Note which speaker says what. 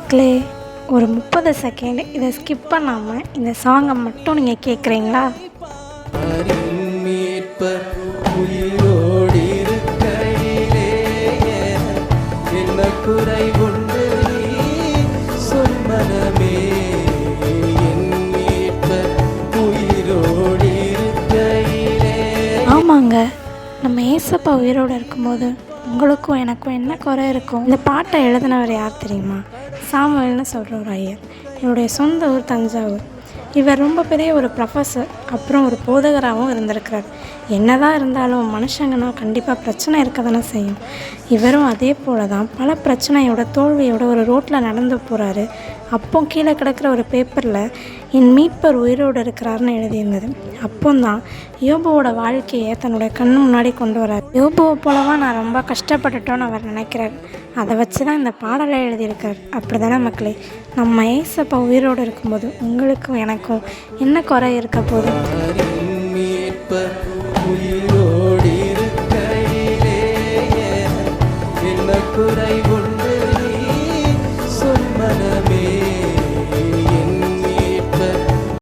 Speaker 1: மக்களே, ஒரு 30 செகண்ட் இதை ஸ்கிப் பண்ணாமல் இந்த சாங்கை மட்டும் நீங்கள் கேட்குறீங்களா?
Speaker 2: மீட்பர் உயிரோடு இருக்கையிலே என்ன குறை உண்டு சொல் மனமே, என் மீட்பர் உயிரோடு இருக்கையிலே.
Speaker 1: ஆமாங்க, நம்ம ஏசப்பா உயிரோடு இருக்கும்போது உங்களுக்கும் எனக்கும் என்ன குறை இருக்கும்? இந்த பாட்டை எழுதினவர் யார் தெரியுமா? சாமுவேல்னு சொல்கிற ஒரு ஐயர். என்னுடைய சொந்த ஊர் தஞ்சாவூர். இவர் ரொம்ப பெரிய ஒரு ப்ரொஃபஸர், அப்புறம் ஒரு போதகராகவும் இருந்திருக்கிறார். என்னதான் இருந்தாலும் மனுஷங்கன்னா கண்டிப்பாக பிரச்சனை இருக்க தானே செய்யும். இவரும் அதே போல தான் பல பிரச்சனையோட தோல்வியோட ஒரு ரோட்டில் நடந்து போகிறாரு. அப்போ கீழே கிடக்கிற ஒரு பேப்பரில் என் மீட்பர் உயிரோடு இருக்கிறாருன்னு எழுதியிருந்தது. அப்போதான் யோபுவோட வாழ்க்கையை தன்னுடைய கண்ணு முன்னாடி கொண்டு வரார். யோபுவை போலவா நான் ரொம்ப கஷ்டப்பட்டுட்டோன்னு அவர் நினைக்கிறார். அதை வச்சு தான் இந்த பாடலை எழுதியிருக்கார். அப்படி தானே மக்களே, நம்ம ஏசப்பா உயிரோடு இருக்கும்போது உங்களுக்கும் எனக்கும் என்ன குறை இருக்க போதும்?
Speaker 2: மீட்பர் உயிரோடு